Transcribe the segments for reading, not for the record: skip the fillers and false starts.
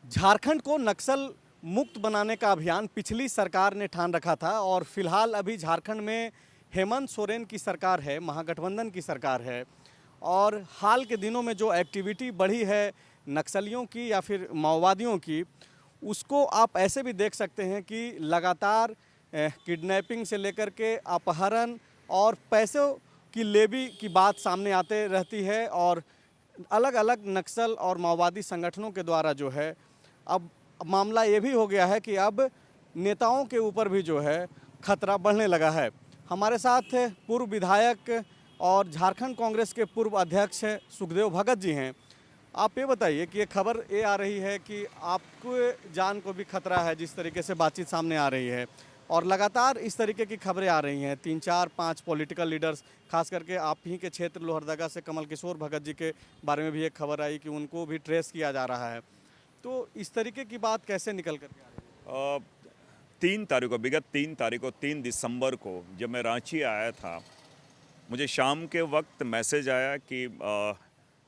झारखंड को नक्सल मुक्त बनाने का अभियान पिछली सरकार ने ठान रखा था और फिलहाल अभी झारखंड में हेमंत सोरेन की सरकार है, महागठबंधन की सरकार है। और हाल के दिनों में जो एक्टिविटी बढ़ी है नक्सलियों की या फिर माओवादियों की, उसको आप ऐसे भी देख सकते हैं कि लगातार किडनैपिंग से लेकर के अपहरण और पैसों की लेवी की बात सामने आते रहती है। और अलग अलग नक्सल और माओवादी संगठनों के द्वारा जो है अब मामला ये भी हो गया है कि अब नेताओं के ऊपर भी जो है खतरा बढ़ने लगा है। हमारे साथ पूर्व विधायक और झारखंड कांग्रेस के पूर्व अध्यक्ष सुखदेव भगत जी हैं। आप ये बताइए कि ये खबर ये आ रही है कि आपको जान को भी खतरा है, जिस तरीके से बातचीत सामने आ रही है और लगातार इस तरीके की खबरें आ रही हैं। 3-4-5 पॉलिटिकल लीडर्स, खास करके आप ही के क्षेत्र लोहरदगा से कमल किशोर भगत जी के बारे में भी एक खबर आई कि उनको भी ट्रेस किया जा रहा है। तो इस तरीके की बात कैसे निकल कर आ रही है? 3 तारीख को, विगत 3 तारीख को, 3 दिसंबर को जब मैं रांची आया था, मुझे शाम के वक्त मैसेज आया कि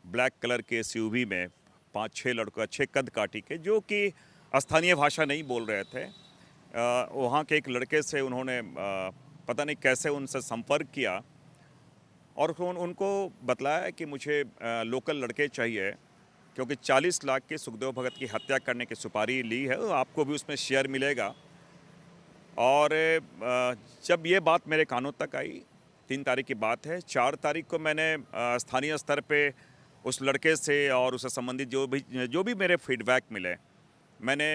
ब्लैक कलर के एसयूवी में 5-6 लड़के, अच्छे कद काठी के, जो कि स्थानीय भाषा नहीं बोल रहे थे, वहाँ के एक लड़के से उन्होंने पता नहीं कैसे उनसे संपर्क किया और उनको बतलाया कि मुझे लोकल लड़के चाहिए, क्योंकि 40 लाख की सुखदेव भगत की हत्या करने की सुपारी ली है, आपको भी उसमें शेयर मिलेगा। और जब ये बात मेरे कानों तक आई, 3 तारीख की बात है, 4 तारीख को मैंने स्थानीय स्तर पे उस लड़के से और उससे संबंधित जो भी मेरे फीडबैक मिले, मैंने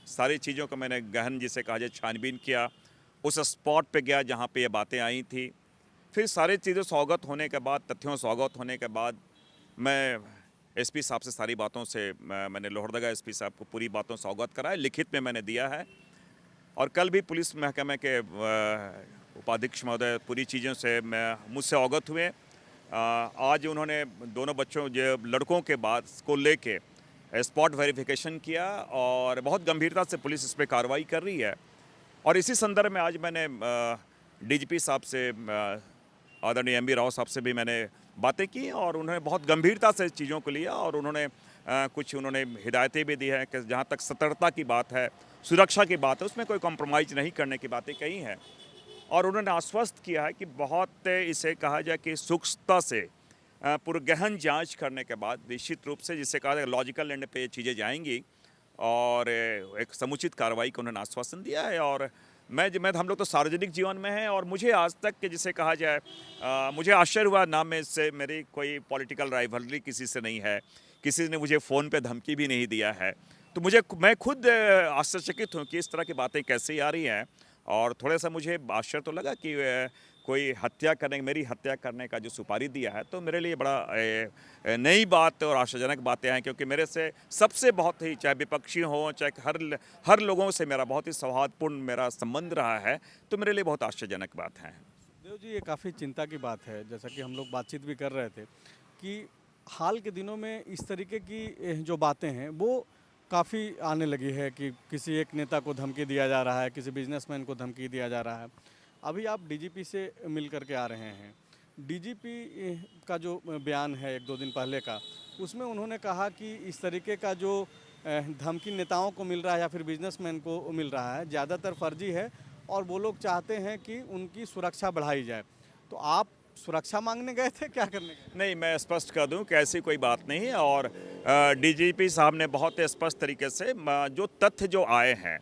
सारी चीज़ों को मैंने गहन, जिसे कहा जाए, छानबीन किया। उस स्पॉट पे गया जहाँ पे ये बातें आई थी। फिर सारी चीज़ें स्वागत होने के बाद, तथ्यों स्वागत होने के बाद, मैं एसपी साहब से सारी बातों से मैंने लोहरदगा एसपी साहब को पूरी बातों स्वागत कराया, लिखित में मैंने दिया है। और कल भी पुलिस महकमे के उपाधीक्षक महोदय पूरी चीज़ों से मुझसे अवगत हुए। आज उन्होंने दोनों बच्चों, जो लड़कों के बाद को लेके स्पॉट वेरिफिकेशन किया और बहुत गंभीरता से पुलिस इस पर कार्रवाई कर रही है। और इसी संदर्भ में आज मैंने डीजीपी साहब से, आदरणीय एमवी राव साहब से भी मैंने बातें की और उन्होंने बहुत गंभीरता से चीज़ों को लिया और उन्होंने कुछ हिदायतें भी दी हैं कि जहाँ तक सतर्कता की बात है, सुरक्षा की बात है, उसमें कोई कॉम्प्रोमाइज़ नहीं करने की बातें कही हैं। और उन्होंने आश्वस्त किया है कि बहुत, इसे कहा जाए कि सूक्ष्मता से पूरी गहन जांच करने के बाद निश्चित रूप से, जिसे कहा जाए, लॉजिकल एंड पे ये चीज़ें जाएंगी और एक समुचित कार्रवाई का उन्होंने आश्वासन दिया है। और हम लोग तो सार्वजनिक जीवन में हैं और मुझे आज तक के, जिसे कहा जाए, मुझे आश्चर्य हुआ, ना में से मेरी कोई पॉलिटिकल राइवलरी किसी से नहीं है, किसी ने मुझे फ़ोन पे धमकी भी नहीं दिया है। तो मैं खुद आश्चर्यचकित हूँ कि इस तरह की बातें कैसे आ रही हैं। और थोड़ा सा मुझे आश्चर्य तो लगा कि कोई मेरी हत्या करने का जो सुपारी दिया है, तो मेरे लिए बड़ा नई बात और आश्चर्यजनक बातें हैं, क्योंकि मेरे से सबसे बहुत ही, चाहे विपक्षी हों, चाहे हर लोगों से मेरा बहुत ही सौहार्दपूर्ण मेरा संबंध रहा है, तो मेरे लिए बहुत आश्चर्यजनक बात है। देव जी, ये काफ़ी चिंता की बात है, जैसा कि हम लोग बातचीत भी कर रहे थे कि हाल के दिनों में इस तरीके की जो बातें हैं वो काफ़ी आने लगी है कि किसी एक नेता को धमकी दिया जा रहा है, किसी बिजनेसमैन को धमकी दिया जा रहा है। अभी आप डीजीपी से मिल कर के आ रहे हैं। डीजीपी का जो बयान है 1-2 दिन पहले का, उसमें उन्होंने कहा कि इस तरीके का जो धमकी नेताओं को मिल रहा है या फिर बिजनेसमैन को मिल रहा है, ज़्यादातर फर्जी है और वो लोग चाहते हैं कि उनकी सुरक्षा बढ़ाई जाए। तो आप सुरक्षा मांगने गए थे, क्या करने गए? नहीं, मैं स्पष्ट कर दूं कि ऐसी कोई बात नहीं है। और डीजीपी साहब ने बहुत स्पष्ट तरीके से जो तथ्य जो आए हैं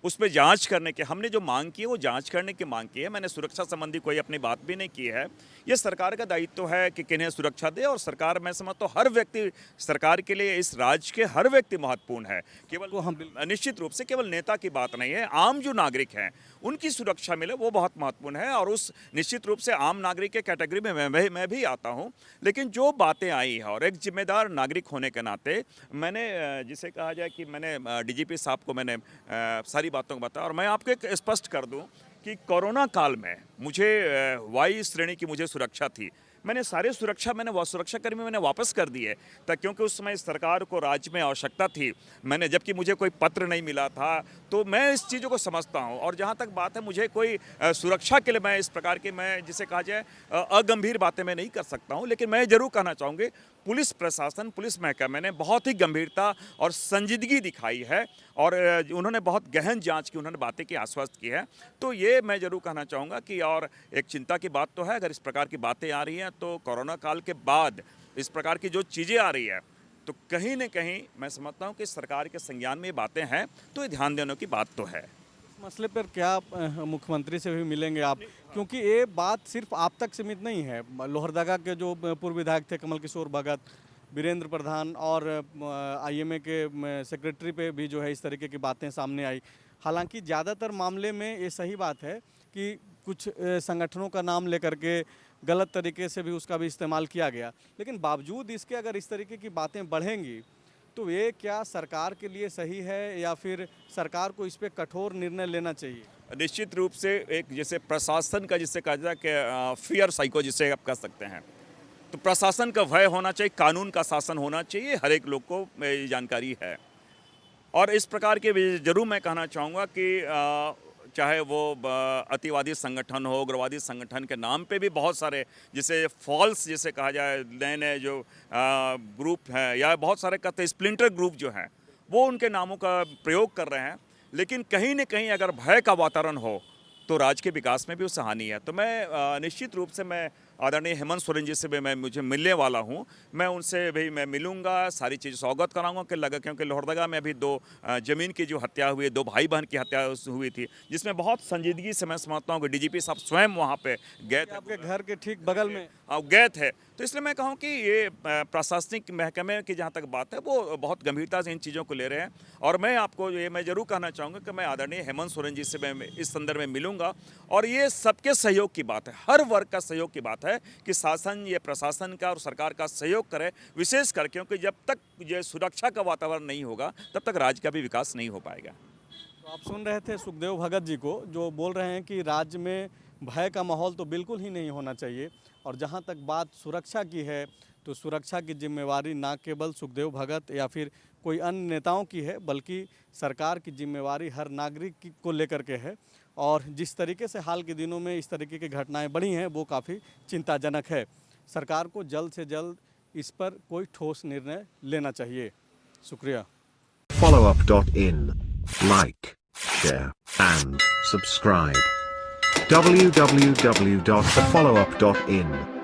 उस पर जांच करने के, हमने जो मांग की है वो जांच करने की मांग की है। मैंने सुरक्षा संबंधी कोई अपनी बात भी नहीं की है। ये सरकार का दायित्व है कि किन्हें सुरक्षा दे, और सरकार, मैं समझता हूँ, हर व्यक्ति, सरकार के लिए इस राज्य के हर व्यक्ति महत्वपूर्ण है। केवल को हम निश्चित रूप से केवल नेता की बात नहीं है, आम जो नागरिक हैं उनकी सुरक्षा मिले वो बहुत महत्वपूर्ण है। और उस निश्चित रूप से आम नागरिक के कैटेगरी में मैं भी आता हूँ। लेकिन जो बातें आई हैं, और एक जिम्मेदार नागरिक होने के नाते मैंने, जिसे कहा जाए कि मैंने डीजीपी साहब को मैंने सारी बातों को बताया। और मैं आपको एक स्पष्ट कर दूं कि कोरोना काल में मुझे वाई श्रेणी की मुझे सुरक्षा थी। मैंने सुरक्षाकर्मी मैंने वापस कर दिए, क्योंकि उस समय सरकार को राज्य में आवश्यकता थी। जबकि मुझे कोई पत्र नहीं मिला था, तो मैं इस चीज़ों को समझता हूं। और जहां तक बात है, मुझे कोई सुरक्षा के लिए मैं इस प्रकार की, जिसे कहा जाए, अगंभीर बातें मैं नहीं कर सकता हूं। लेकिन मैं जरूर कहना चाहूँगी, पुलिस प्रशासन, पुलिस महकमे ने बहुत ही गंभीरता और संजीदगी दिखाई है और उन्होंने बहुत गहन जांच की, उन्होंने बातें की, आश्वस्त की है। तो ये मैं ज़रूर कहना चाहूँगा कि और एक चिंता की बात तो है, अगर इस प्रकार की बातें आ रही हैं तो कोरोना काल के बाद इस प्रकार की जो चीज़ें आ रही है तो कहीं न कहीं मैं समझता हूँ कि सरकार के संज्ञान में ये बातें हैं, तो ये ध्यान देने की बात तो है। इस मसले पर क्या मुख्यमंत्री से भी मिलेंगे आप? क्योंकि ये बात सिर्फ आप तक सीमित नहीं है। लोहरदगा के जो पूर्व विधायक थे कमल किशोर भगत, वीरेंद्र प्रधान और आईएमए के सेक्रेटरी पे भी जो है इस तरीके की बातें सामने आई। हालांकि ज़्यादातर मामले में ये सही बात है कि कुछ संगठनों का नाम लेकर के गलत तरीके से भी उसका भी इस्तेमाल किया गया, लेकिन बावजूद इसके अगर इस तरीके की बातें बढ़ेंगी तो ये क्या सरकार के लिए सही है या फिर सरकार को इस पे कठोर निर्णय लेना चाहिए? निश्चित रूप से एक जैसे प्रशासन का जिसे कहा जाए कि फियर साइको जिसे आप कह सकते हैं, तो प्रशासन का भय होना चाहिए, कानून का शासन होना चाहिए, हर एक लोग को ये जानकारी है। और इस प्रकार के जरूर मैं कहना चाहूँगा कि चाहे वो अतिवादी संगठन हो, उग्रवादी संगठन के नाम पे भी बहुत सारे जिसे फॉल्स जिसे कहा जाए नए नए जो ग्रुप हैं या बहुत सारे कहते हैं स्प्लिंटर ग्रुप जो हैं वो उनके नामों का प्रयोग कर रहे हैं। लेकिन कहीं न कहीं अगर भय का वातावरण हो तो राज्य के विकास में भी उससे हानि है। तो मैं निश्चित रूप से मैं आदरणीय हेमंत सोरेन जी से भी मैं मुझे मिलने वाला हूं, मैं उनसे भी मैं मिलूंगा, सारी चीज़ से अवगत कराऊंगा कि लगा, क्योंकि लोहरदगा में अभी दो ज़मीन की जो हत्या हुई, दो भाई बहन की हत्या हुई थी, जिसमें बहुत संजीदगी से मैं समझता हूँ कि डीजीपी साहब स्वयं वहाँ पे गए थे, आपके घर के ठीक बगल में गए थे। तो इसलिए मैं कहूँ कि ये प्रशासनिक महकमे की जहाँ तक बात है वो बहुत गंभीरता से इन चीज़ों को ले रहे हैं। और मैं आपको ये मैं ज़रूर कहना चाहूँगा कि मैं आदरणीय हेमंत सोरेन जी से मैं इस संदर्भ में मिलूंगा और ये सबके सहयोग की बात है, हर वर्ग का सहयोग की बात है कि शासन, ये प्रशासन का और सरकार का सहयोग करे, विशेष कर क्योंकि जब तक ये सुरक्षा का वातावरण नहीं होगा तब तक राज्य का भी विकास नहीं हो पाएगा। तो आप सुन रहे थे सुखदेव भगत जी को, जो बोल रहे हैं कि राज्य में भय का माहौल तो बिल्कुल ही नहीं होना चाहिए। और जहां तक बात सुरक्षा की है तो सुरक्षा की जिम्मेवारी ना केवल सुखदेव भगत या फिर कोई अन्य नेताओं की है, बल्कि सरकार की जिम्मेवारी हर नागरिक को लेकर के है। और जिस तरीके से हाल के दिनों में इस तरीके की घटनाएं बढ़ी हैं वो काफ़ी चिंताजनक है। सरकार को जल्द से जल्द इस पर कोई ठोस निर्णय लेना चाहिए। शुक्रिया। followup.in. Like, share, and subscribe. www.thefollowup.in